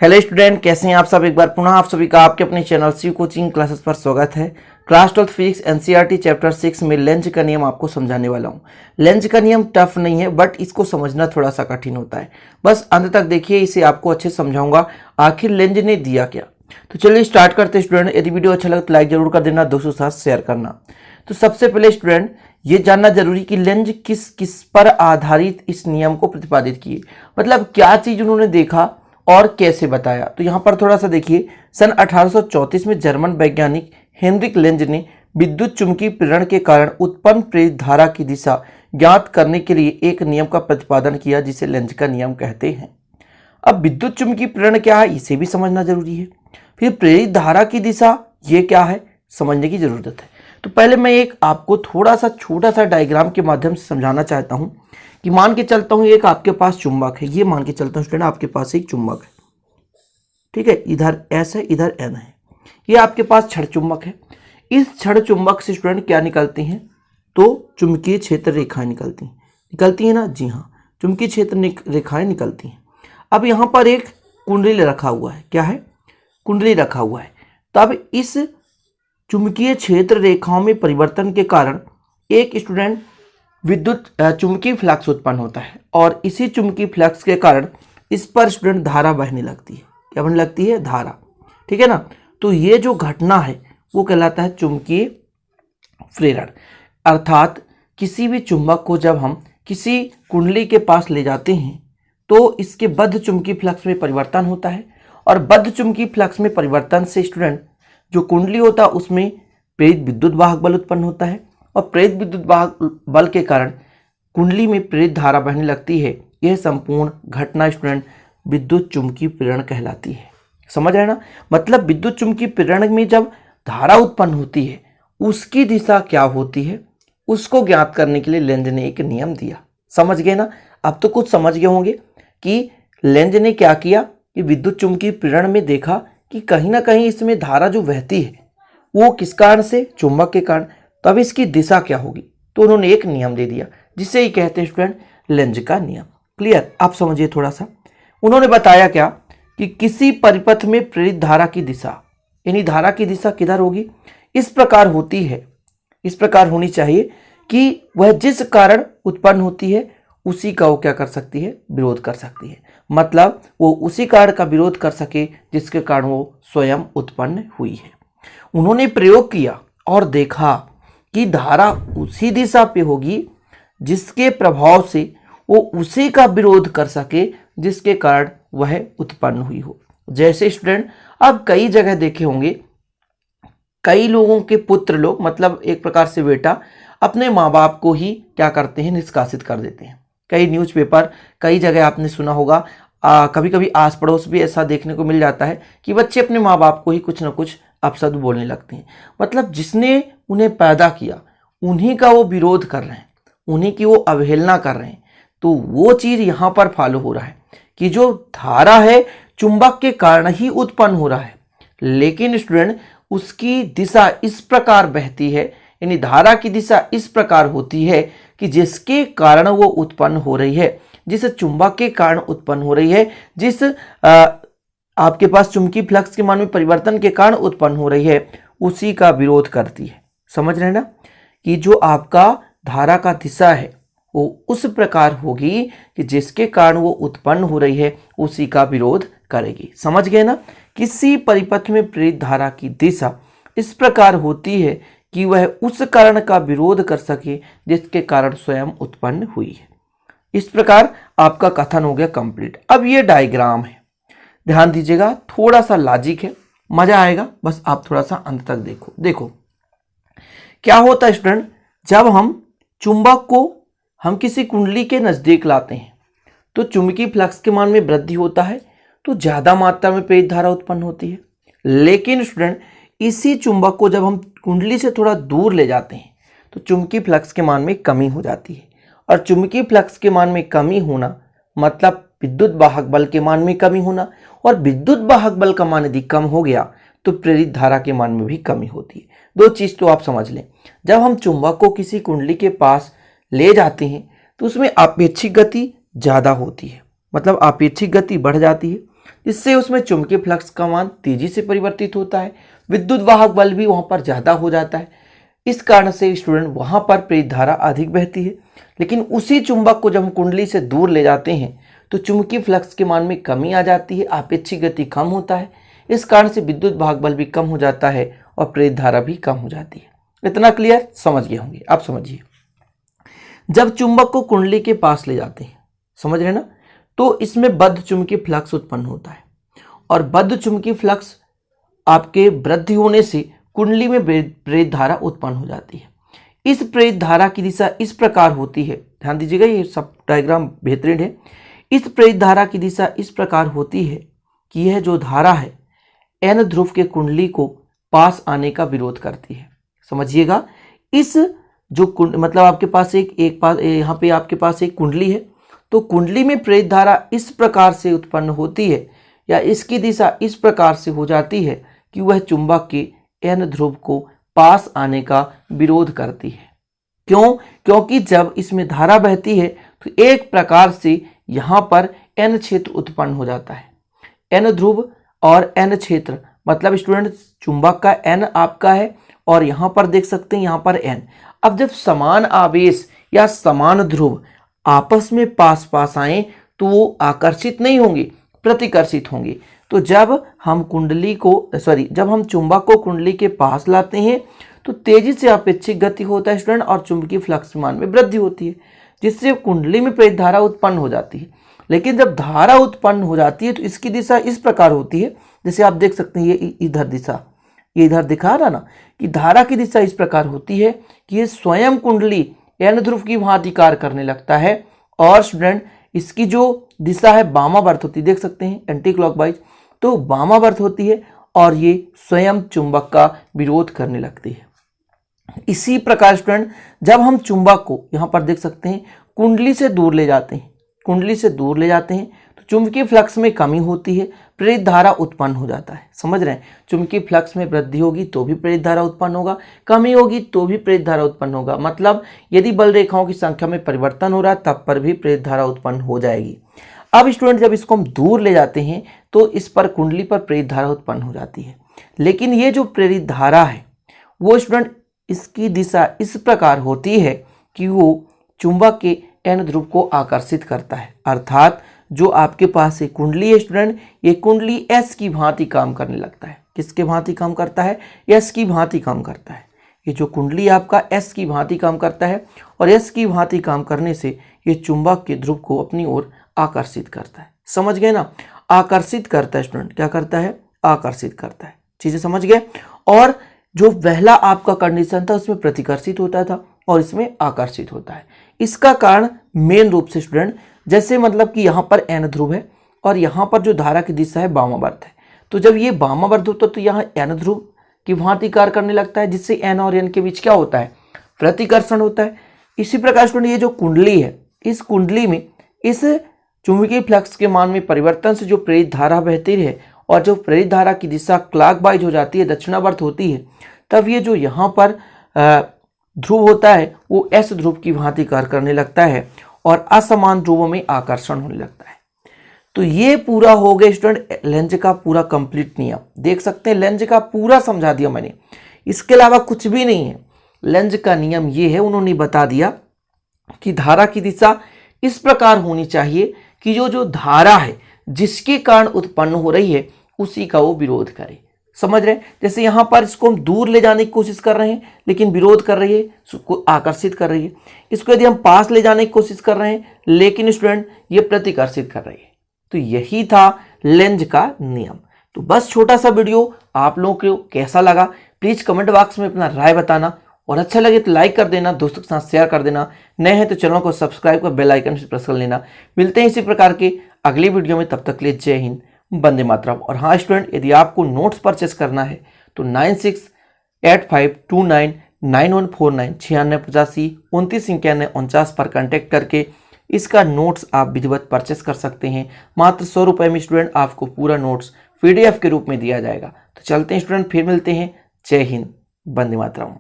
Hello student, कैसे हैं आप सब। एक बार पुनः आप सभी का आपके अपने चैनल शिव कोचिंग क्लासेस पर स्वागत है। क्लास 12 फिजिक्स एनसीईआरटी चैप्टर 6 में लेंज का नियम आपको समझाने वाला हूं। लेंज का नियम टफ नहीं है, बट इसको समझना थोड़ा सा कठिन होता है। बस अंत तक देखिए, इसे आपको अच्छे से समझाऊंगा आखिर लेंज ने दिया क्या। तो चलिए स्टार्ट करते हैं स्टूडेंट। यदि वीडियो अच्छा लगे तो लाइक जरूर कर देना, दोस्तों के साथ शेयर करना। तो सबसे पहले स्टूडेंट ये जानना जरूरी कि लेंज किस किस पर आधारित इस नियम को प्रतिपादित किए, मतलब क्या चीज उन्होंने देखा और कैसे बताया। तो यहां पर थोड़ा सा देखिए, सन 1834 में जर्मन वैज्ञानिक हेनरिक लेंज ने विद्युत चुंबकीय प्रेरण के कारण उत्पन्न प्रेरित धारा की दिशा ज्ञात करने के लिए एक नियम का प्रतिपादन किया, जिसे लेंज का नियम कहते हैं। अब विद्युत चुंबकीय प्रेरण क्या है, इसे भी समझना जरूरी है। फिर प्रेरित धारा की दिशा ये क्या है, समझने की जरूरत है। तो पहले मैं एक आपको थोड़ा सा छोटा सा डायग्राम के माध्यम से समझाना चाहता हूं कि मान के चलता हूं एक आपके पास चुंबक है। ये मान के चलता हूं स्टूडेंट, आपके पास एक चुंबक है, ठीक है। इधर एस है, इधर एन है। ये आपके पास छड़ चुंबक है। इस छड़ चुंबक से स्टूडेंट क्या निकलती हैं, तो चुंबकीय क्षेत्र रेखाएं निकलती हैं ना, जी हाँ, चुंबकीय क्षेत्र रेखाएं निकलती हैं। अब यहाँ पर एक कुंडली रखा हुआ है, क्या है, कुंडली रखा हुआ है। तब इस चुंबकीय क्षेत्र रेखाओं में परिवर्तन के कारण एक स्टूडेंट विद्युत चुंबकीय फ्लक्स उत्पन्न होता है, और इसी चुंबकीय फ्लक्स के कारण इस पर स्टूडेंट धारा बहने लगती है। क्या बहने लगती है, धारा, ठीक है ना। तो ये जो घटना है वो कहलाता है चुंबकीय प्रेरण। अर्थात किसी भी चुंबक को जब हम किसी कुंडली के पास ले जाते हैं तो इसके बद्ध चुंबकीय फ्लक्स में परिवर्तन होता है, और बद्ध चुंबकीय फ्लक्स में परिवर्तन से स्टूडेंट जो कुंडली होता है उसमें प्रेरित विद्युत वाहक बल उत्पन्न होता है, और प्रेरित विद्युत वाहक बल के कारण कुंडली में प्रेरित धारा बहने लगती है। यह संपूर्ण घटना स्टूडेंट विद्युत चुंबकीय प्रेरण कहलाती है। समझ रहे ना, मतलब विद्युत चुंबकीय प्रेरण में जब धारा उत्पन्न होती है उसकी दिशा क्या होती है, उसको ज्ञात करने के लिए लेंज ने एक नियम दिया। समझ गए ना, अब तो कुछ समझ गए होंगे कि लेंज ने क्या किया कि विद्युत चुंबकीय प्रेरण में देखा कि कहीं ना कहीं इसमें धारा जो बहती है वो किस कारण से, चुंबक के कारण। तब इसकी दिशा क्या होगी, तो उन्होंने एक नियम दे दिया, जिसे ही कहते हैं स्टूडेंट लेंज का नियम। क्लियर, आप समझिए थोड़ा सा। उन्होंने बताया क्या कि किसी परिपथ में प्रेरित धारा की दिशा, यानी धारा की दिशा किधर होगी, इस प्रकार होती है, इस प्रकार होनी चाहिए कि वह जिस कारण उत्पन्न होती है उसी का वो क्या कर सकती है, विरोध कर सकती है। मतलब वो उसी कारण का विरोध कर सके जिसके कारण वो स्वयं उत्पन्न हुई है। उन्होंने प्रयोग किया और देखा कि धारा उसी दिशा पे होगी जिसके प्रभाव से वो उसी का विरोध कर सके जिसके कारण वह उत्पन्न हुई हो। जैसे स्टूडेंट अब कई जगह देखे होंगे, कई लोगों के पुत्र लोग, मतलब एक प्रकार से बेटा, अपने माँ बाप को ही क्या करते हैं, निष्कासित कर देते हैं। कई न्यूज़पेपर, कई जगह आपने सुना होगा, कभी कभी आस पड़ोस भी ऐसा देखने को मिल जाता है कि बच्चे अपने माँ बाप को ही कुछ ना कुछ अपशब्द बोलने लगते हैं। मतलब जिसने उन्हें पैदा किया उन्हीं का वो विरोध कर रहे हैं, उन्हीं की वो अवहेलना कर रहे हैं। तो वो चीज़ यहाँ पर फॉलो हो रहा है कि जो धारा है चुंबक के कारण ही उत्पन्न हो रहा है, लेकिन स्टूडेंट उसकी दिशा इस प्रकार बहती है, यानी धारा की दिशा इस प्रकार होती है कि जिसके कारण वो उत्पन्न हो रही है, जिस चुंबक के कारण उत्पन्न हो रही है, जिस आपके पास चुंबकीय फ्लक्स के मान में परिवर्तन के कारण उत्पन्न हो रही है, उसी का विरोध करती है। समझ रहे हैं ना, कि जो आपका धारा का दिशा है वो उस प्रकार होगी कि जिसके कारण वो उत्पन्न हो रही है उसी का विरोध करेगी। समझ गए ना, किसी परिपथ में प्रेरित धारा की दिशा इस प्रकार होती है कि वह उस कारण का विरोध कर सके जिसके कारण स्वयं उत्पन्न हुई है। इस प्रकार आपका कथन हो गया कंप्लीट। अब ये डायग्राम है, ध्यान दीजिएगा, थोड़ा सा लॉजिक है, मजा आएगा, बस आप थोड़ा सा अंत तक देखो। देखो क्या होता है स्टूडेंट, जब हम चुंबक को हम किसी कुंडली के नजदीक लाते हैं तो चुंबकीय फ्लक्स के मान में वृद्धि होता है, तो ज्यादा मात्रा में प्रेरित धारा उत्पन्न होती है। लेकिन स्टूडेंट इसी चुंबक को जब हम कुंडली से थोड़ा दूर ले जाते हैं तो चुंबकीय फ्लक्स के मान में कमी हो जाती है, और चुंबकीय फ्लक्स के मान में कमी होना मतलब विद्युत वाहक बल के मान में कमी होना, और विद्युत वाहक बल का मान यदि कम हो गया तो प्रेरित धारा के मान में भी कमी होती है। दो चीज तो आप समझ लें, जब हम चुंबक को किसी कुंडली के पास ले जाते हैं तो उसमें आपेक्षिक गति ज्यादा होती है, मतलब आपेक्षिक गति बढ़ जाती है, जिससे उसमें चुंबकीय फ्लक्स का मान तेजी से परिवर्तित होता है, विद्युत वाहक बल भी वहां पर ज़्यादा हो जाता है। इस कारण से स्टूडेंट वहां पर प्रेरित धारा अधिक बहती है। लेकिन उसी चुंबक को जब हम कुंडली से दूर ले जाते हैं तो चुंबकीय फ्लक्स के मान में कमी आ जाती है, आपेक्षिक गति कम होता है। इस कारण से विद्युत वाहक बल भी कम हो जाता है और प्रेरित धारा भी कम हो जाती है। इतना क्लियर? समझ गए होंगे। अब समझिए, जब चुंबक को कुंडली के पास ले जाते हैं, समझ रहे ना, तो इसमें बद्ध चुंबकीय फ्लक्स उत्पन्न होता है और बद्ध चुंबकीय फ्लक्स आपके वृद्धि होने से कुंडली में प्रेरित धारा उत्पन्न हो जाती है। इस प्रेरित धारा की दिशा इस प्रकार होती है, ध्यान दीजिएगा, ये सब डायग्राम बेहतरीन है। इस प्रेरित धारा की दिशा इस प्रकार होती है कि यह जो धारा है एन ध्रुव के कुंडली को पास आने का विरोध करती है। समझिएगा, इस जो मतलब आपके पास यहाँ पे आपके पास एक कुंडली है, तो कुंडली में प्रेरित धारा इस प्रकार से उत्पन्न होती है या इसकी दिशा इस प्रकार से हो जाती है कि वह चुंबक के एन ध्रुव को पास आने का विरोध करती है। क्यों? क्योंकि जब इसमें धारा बहती है तो एक प्रकार से यहाँ पर एन क्षेत्र उत्पन्न हो जाता है। एन ध्रुव और एन क्षेत्र मतलब स्टूडेंट चुंबक का एन आपका है और यहाँ पर देख सकते हैं यहाँ पर एन। अब जब समान आवेश या समान ध्रुव आपस में पास पास आए तो वो आकर्षित नहीं होंगे, प्रतिकर्षित होंगे। तो जब हम जब हम चुंबक को कुंडली के पास लाते हैं तो तेजी से अपेक्षित गति होता है स्टूडेंट और चुंबकीय फ्लक्स मान में वृद्धि होती है, जिससे कुंडली में प्रेरित धारा उत्पन्न हो जाती है। लेकिन जब धारा उत्पन्न हो जाती है तो इसकी दिशा इस प्रकार होती है, जैसे आप देख सकते हैं ये इधर दिशा, ये इधर दिखा रहा ना कि धारा की दिशा इस प्रकार होती है कि ये स्वयं कुंडली एन ध्रुव की भांति कार्य करने लगता है और स्टूडेंट इसकी जो दिशा है वामावर्त होती है, देख सकते हैं एंटी क्लॉकवाइज, तो वामावर्त होती है और ये स्वयं चुंबक का विरोध करने लगती है। इसी प्रकार स्टूडेंट जब हम चुंबक को यहाँ पर देख सकते हैं कुंडली से दूर ले जाते हैं, तो चुंबकीय फ्लक्स में कमी होती है, प्रेरित धारा उत्पन्न हो जाता है। समझ रहे हैं, चुंबकीय फ्लक्स में वृद्धि होगी तो भी प्रेरित धारा उत्पन्न होगा, कमी होगी तो भी प्रेरित धारा उत्पन्न होगा। मतलब यदि बल रेखाओं की संख्या में परिवर्तन हो रहा है तब पर भी प्रेरित धारा उत्पन्न हो जाएगी। अब स्टूडेंट जब इसको हम दूर ले जाते हैं तो इस पर कुंडली पर प्रेरित धारा उत्पन्न हो जाती है। लेकिन ये जो प्रेरित धारा है वो स्टूडेंट इसकी दिशा इस प्रकार होती है कि वो चुंबक के एन ध्रुव को आकर्षित करता है। अर्थात जो आपके पास एक कुंडली है स्टूडेंट, ये कुंडली एस की भांति काम करने लगता है। किसके भांति काम करता है? एस की भांति काम करता है। ये जो कुंडली आपका एस की भांति काम करता है और एस की भांति काम करने से ये चुंबक के ध्रुव को अपनी ओर आकर्षित करता है। समझ गए ना? आकर्षित करता है स्टूडेंट, क्या करता है? आकर्षित करता है। चीजें समझ गए? और जो पहला आपका कंडीशन था उसमें प्रतिकर्षित होता था और इसमें आकर्षित होता है। इसका कारण मेन रूप से स्टूडेंट, जैसे मतलब कि यहाँ पर एन ध्रुव है और यहाँ पर जो धारा की दिशा है वामावर्त है, तो जब ये वामावर्त होता है तो यहाँ एन ध्रुव की भांति कार्य करने लगता है, जिससे एन और एन के बीच क्या होता है? प्रतिकर्षण होता है। इसी प्रकार स्टूडेंट ये जो कुंडली है, इस कुंडली में इस चुंबकीय फ्लक्स के मान में परिवर्तन से जो प्रेरित धारा बहती है और जो प्रेरित धारा की दिशा क्लॉकवाइज हो जाती है, दक्षिणावर्त होती है, तब ये जो यहाँ पर ध्रुव होता है वो एस ध्रुव की भांति कार्य करने लगता है और असमान ध्रुवों में आकर्षण होने लगता है। तो ये पूरा हो गया स्टूडेंट लेंज का पूरा कंप्लीट नियम। देख सकते हैं लेंज का पूरा समझा दिया मैंने, इसके अलावा कुछ भी नहीं है। लेंज का नियम ये है, उन्होंने बता दिया कि धारा की दिशा इस प्रकार होनी चाहिए कि जो धारा है जिसके कारण उत्पन्न हो रही है उसी का वो विरोध करे। समझ रहे हैं? जैसे यहाँ पर इसको हम दूर ले जाने की कोशिश कर रहे हैं लेकिन विरोध कर रही है, उसको आकर्षित कर रही है। इसको यदि हम पास ले जाने की कोशिश कर रहे हैं लेकिन स्टूडेंट ये प्रतिकर्षित कर रही है। तो यही था लेंज का नियम। तो बस छोटा सा वीडियो आप लोगों को कैसा लगा प्लीज कमेंट बॉक्स में अपना राय बताना और अच्छा लगे तो लाइक कर देना, दोस्तों के साथ शेयर कर देना। नए हैं तो चैनल को सब्सक्राइब कर बेल आइकन से प्रेस कर लेना। मिलते हैं इसी प्रकार के अगली वीडियो में, तब तक के लिए जय हिंद, वंदे मातरम। और हाँ स्टूडेंट, यदि आपको नोट्स परचेस करना है तो 9685299149 9685292949 पर कांटेक्ट करके इसका नोट्स आप विधिवत परचेस कर सकते हैं। मात्र 100 रुपये में स्टूडेंट आपको पूरा नोट्स PDF के रूप में दिया जाएगा। तो चलते हैं स्टूडेंट, फिर मिलते हैं। जय हिंद, वंदे मातरम।